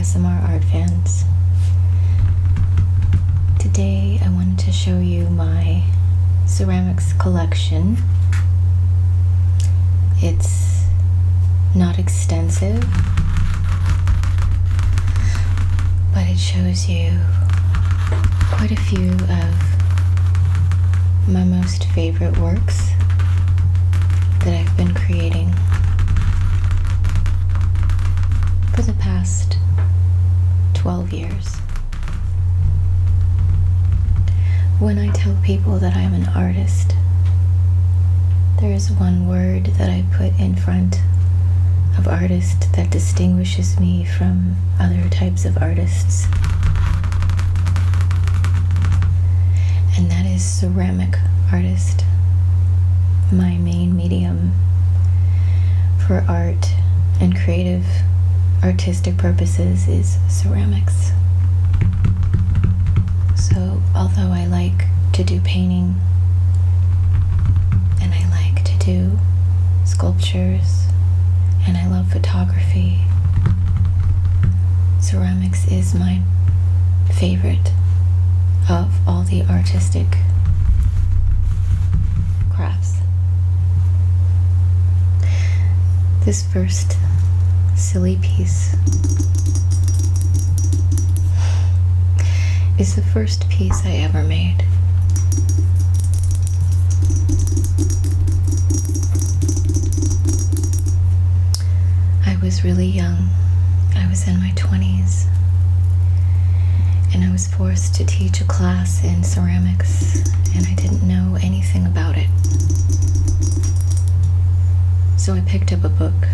ASMR art fans. Today I wanted to show you my ceramics collection. It's not extensive, but it shows you quite a few of my most favorite works that I've been creating for the past 12 years. When I tell people that I'm an artist, there is one word that I put in front of artist that distinguishes me from other types of artists, and that is ceramic artist. My main medium for art and creative artistic purposes is ceramics. So although I like to do painting and I like to do sculptures and I love photography, ceramics is my favorite of all the artistic crafts. This first silly piece is the first piece I ever made. I was really young. I was in my 20s, and I was forced to teach a class in ceramics, and I didn't know anything about it. So I picked up a book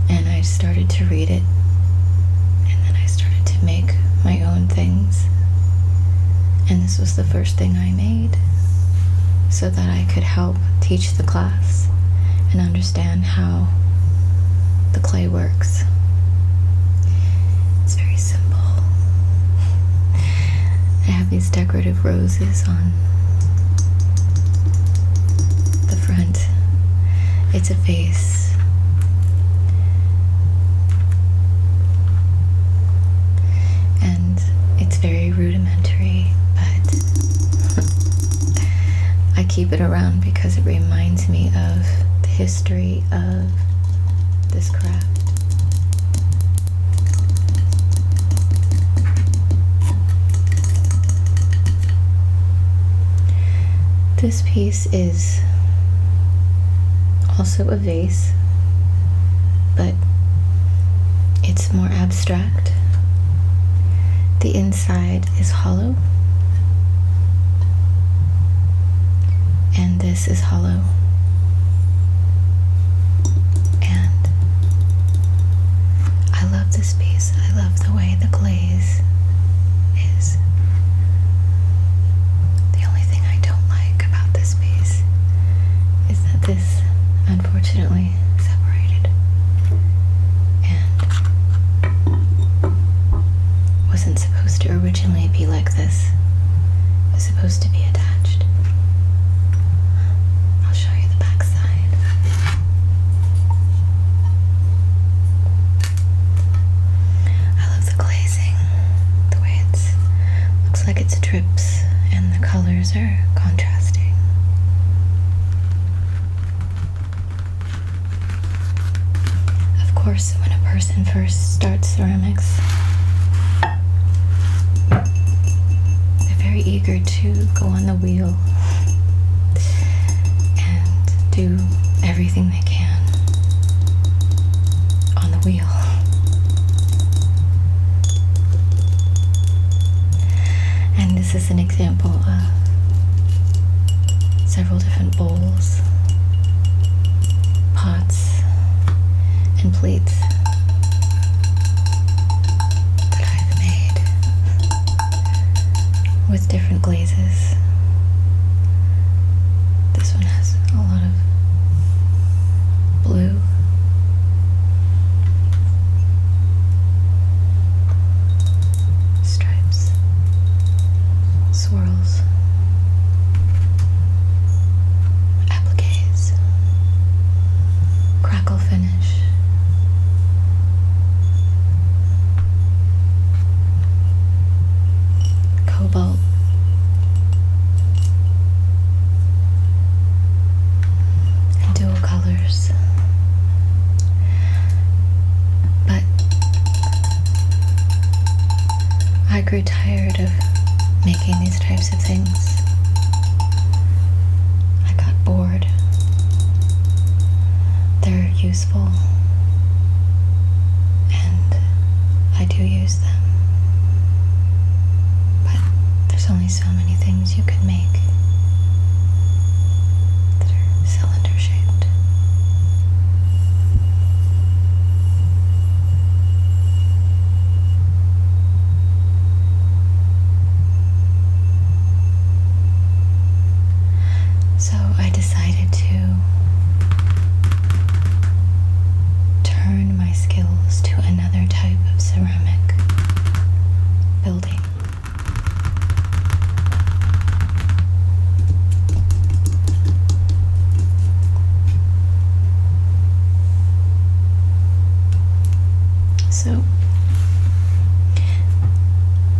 and I started to read it, and then I started to make my own things, and this was the first thing I made so that I could help teach the class and understand how the clay works. It's very simple. I have these decorative roses on the front. It's a vase. And it's very rudimentary, but I keep it around because it reminds me of the history of this craft. This piece is also a vase, but it's more abstract. The inside is hollow, and this is hollow. And I love this piece. I love the way the glaze is. The only thing I don't like about this piece is that this unfortunately separated and wasn't supposed to originally be like this. It was supposed to be attached. I'll show you the back side. I love the glazing, the way it looks like it's drips and the colors are contrasting. Of course, when a person first starts ceramics, they're very eager to go on the wheel and do everything they can on the wheel. And this is an example of several different bowls, pots, and plates that I've made with different glazes. This one has a lot of blue. Stripes, swirls, appliques, crackle finish, I grew tired of making these types of things. I got bored. They're useful, and I do use them. But there's only so many things you can make that are cylinder shaped. So I decided to turn my skills to another type of ceramic building. So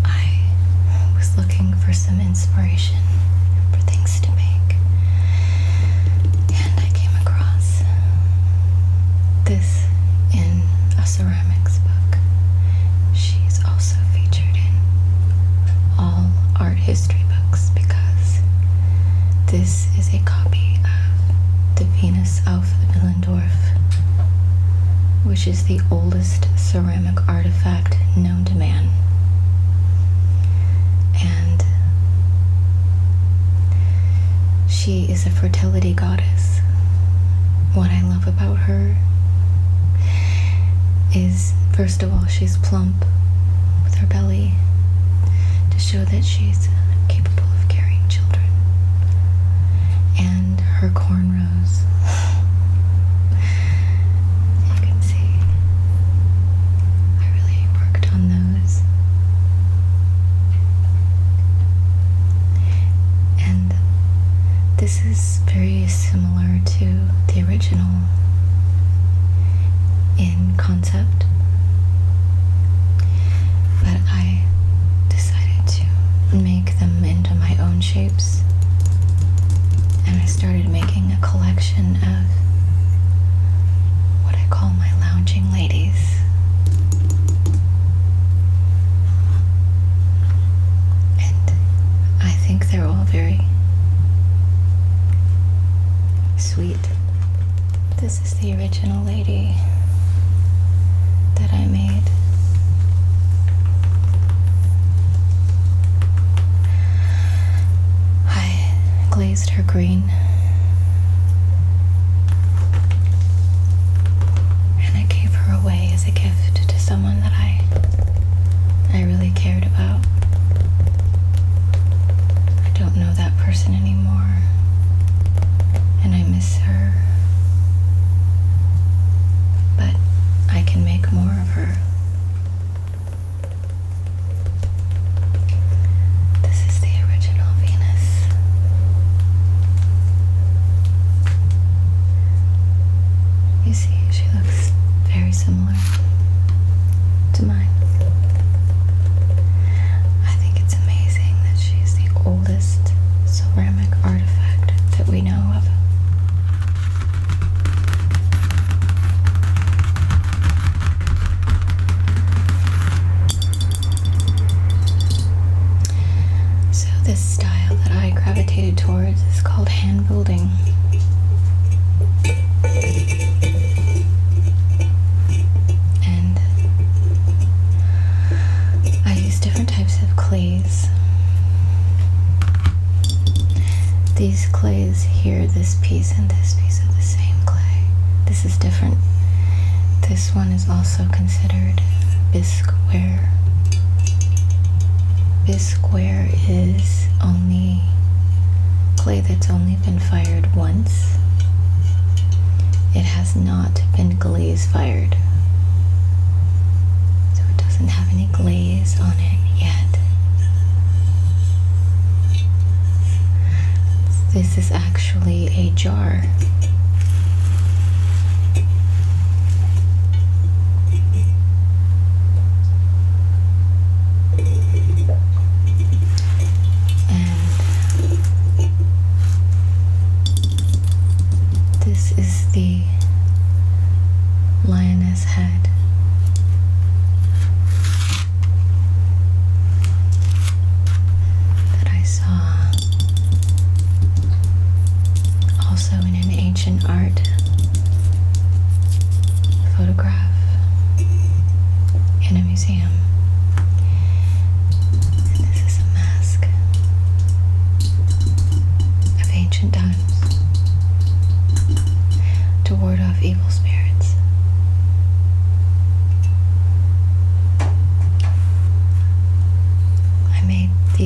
I was looking for some inspiration for things to make, and I came across this in a ceramics book. She's also featured in all art history books because this is a copy of the Venus auf Willendorf, which is the oldest ceramic artifact known to man. And she is a fertility goddess. What I love about her is, first of all, she's plump with her belly to show that she's capable of carrying children. And her cornrows. You can see I really worked on those. And this is very similar to the original in concept, but I decided to make them into my own shapes, and I started making a collection of what I call my lounging ladies. And I think they're all very sweet. This is the original lady that I made. I glazed her green, and I gave her away as a gift to someone that I really cared about. I don't know that person anymore, and I miss her. But I can make more of her. This is the original Venus. You see, she looks very similar to mine. I think it's amazing that she's the oldest ceramic artifact that we know of. This style that I gravitated towards is called hand building. And I use different types of clays. These clays here, this piece and this piece are the same clay. This is different. This one is also considered bisqueware. Bisqueware is only clay that's only been fired once. It has not been glaze fired. So it doesn't have any glaze on it yet. This is actually a jar. This is the lioness head.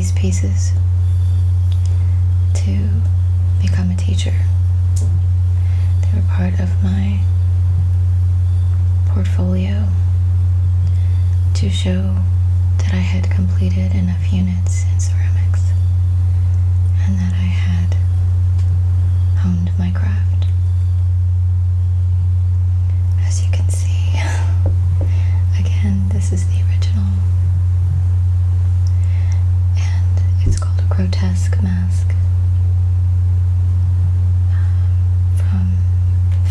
these pieces to become a teacher. They were part of my portfolio to show that I had completed enough units in ceramics and that I had honed my craft. As you can see, again, this is the original, and it's called a grotesque mask,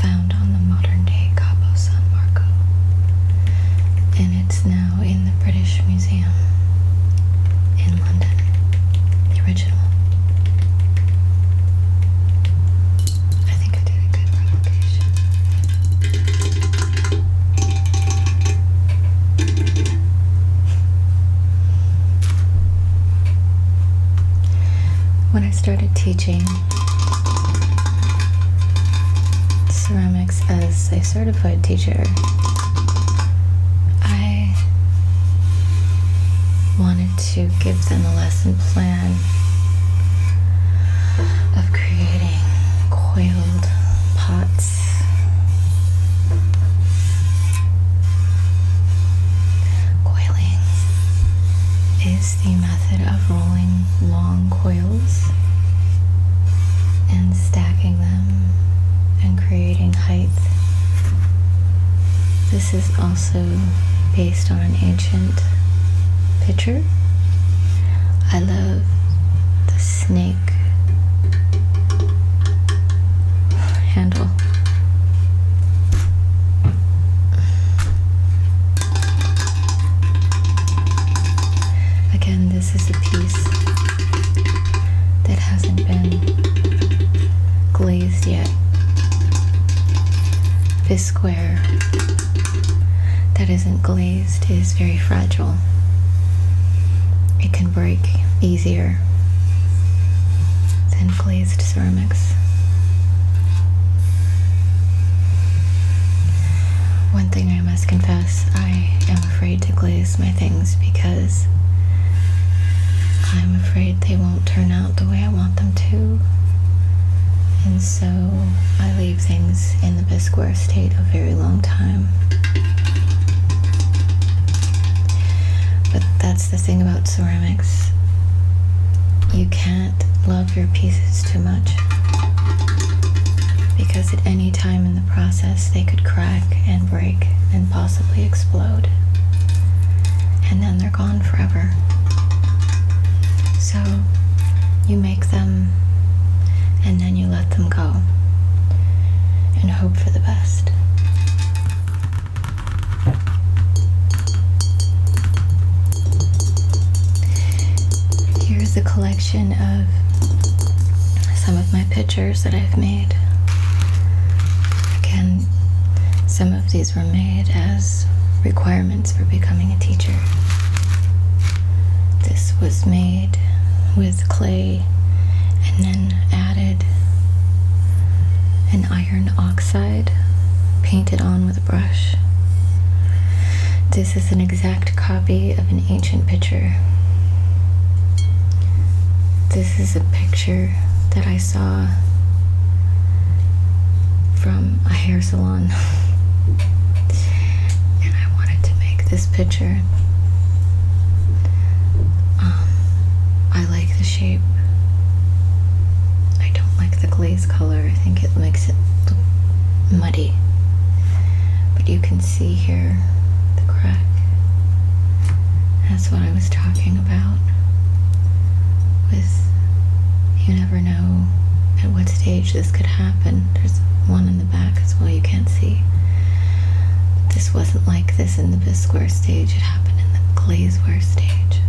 found on the modern-day Capo San Marco, and it's now in the British Museum in London, the original. I think I did a good replication. When I started teaching ceramics as a certified teacher, I wanted to give them a lesson plan of creating coiled pots. Coiling is the method of rolling long coils and stacking them and creating height. This is also based on an ancient picture. I love the snake handle. Again, this is a piece that hasn't been glazed yet. Bisqueware that isn't glazed is very fragile. It can break easier than glazed ceramics. One thing I must confess, I am afraid to glaze my things because I'm afraid they won't turn out the way I want them to. And so I leave things in the bisqueware state a very long time. But that's the thing about ceramics. You can't love your pieces too much, because at any time in the process they could crack and break and possibly explode, and then they're gone forever. So you make them and then you let them go and hope for the best. Here's a collection of some of my pictures that I've made. Again, some of these were made as requirements for becoming a teacher. This was made with clay and then added an iron oxide painted on with a brush. This is an exact copy of an ancient picture. This is a picture that I saw from a hair salon. And I wanted to make this picture. I like the shape. I don't like the glaze color. I think it makes it look muddy. But you can see here the crack. That's what I was talking about. With, you never know at what stage this could happen. There's one in the back as well you can't see. But this wasn't like this in the bisqueware stage. It happened in the glazeware stage.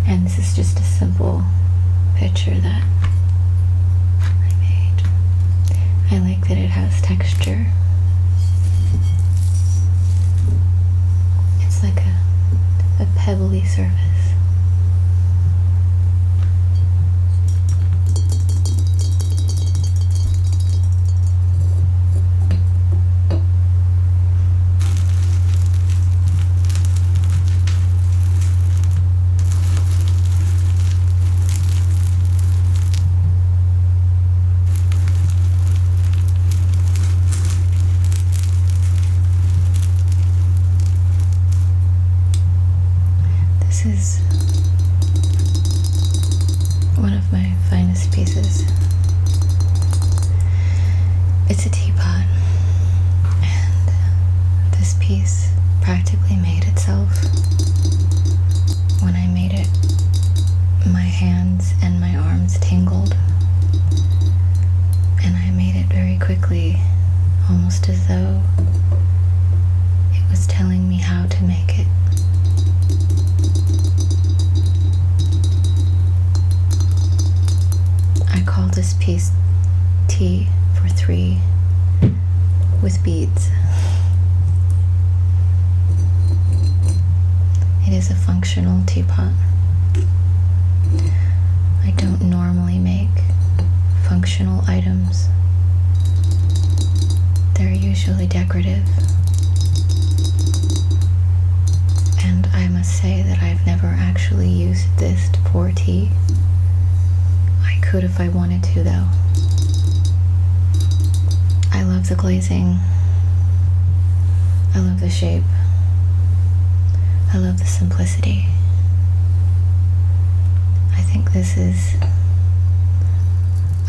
And this is just a simple picture that I made. I like that it has texture. It's like a pebbly surface. This is one of my finest pieces. It's a teapot, and this piece practically made itself. When I made it, my hands and my arms tingled, and I made it very quickly, almost as though it was telling me how to make it. I call this piece Tea for Three with beads. It is a functional teapot. I don't normally make functional items. They're usually decorative. And I must say that I've never actually used this to pour tea. I could if I wanted to, though. I love the glazing. I love the shape. I love the simplicity. I think this is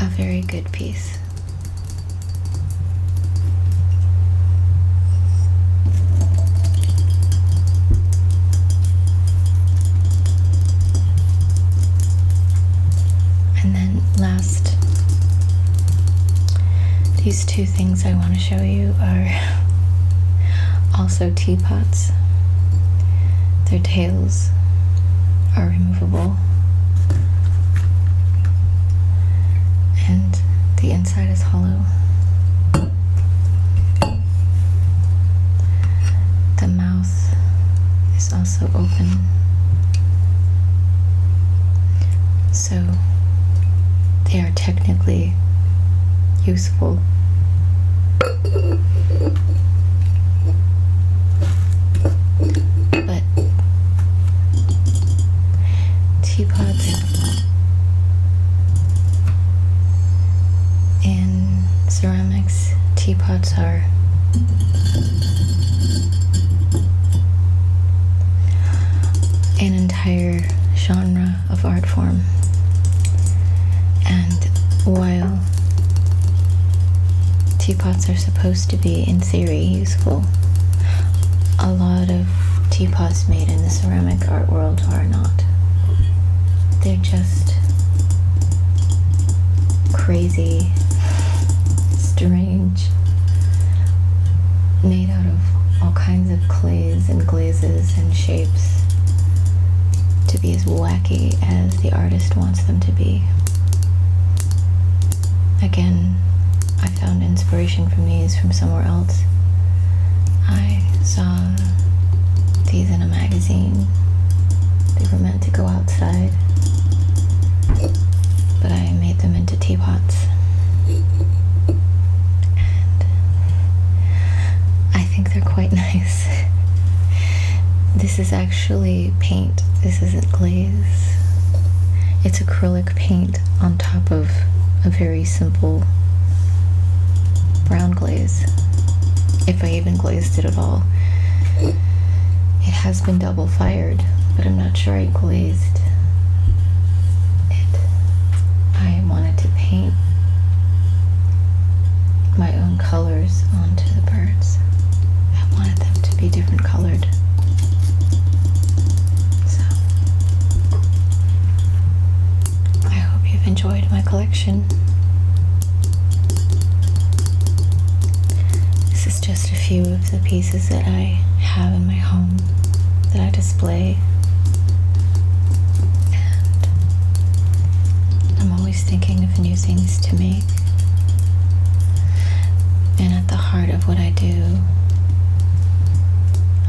a very good piece. And then last, these two things I want to show you are also teapots. Their tails are removable, and the inside is hollow. The mouth is also open, so they are technically useful. But teapots in ceramics, teapots are an entire genre of art form. And while teapots are supposed to be, in theory, useful, a lot of teapots made in the ceramic art world are not. They're just crazy, strange, made out of all kinds of clays and glazes and shapes to be as wacky as the artist wants them to be. Again, I found inspiration from these from somewhere else. I saw these in a magazine. They were meant to go outside, but I made them into teapots. And I think they're quite nice. This is actually paint. This isn't glaze. It's acrylic paint on top of a very simple brown glaze, if I even glazed it at all. It has been double fired, but I'm not sure I glazed it. I wanted to paint my own colors onto the birds. I wanted them to be different colored. So, I hope you've enjoyed my collection. This is just a few of the pieces that I have in my home that I display, and I'm always thinking of new things to make. And at the heart of what I do,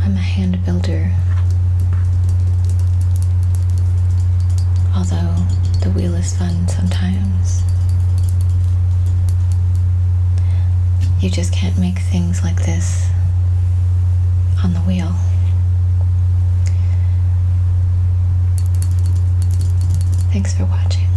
I'm a hand builder. Although the wheel is fun sometimes. You just can't make things like this on the wheel. Thanks for watching.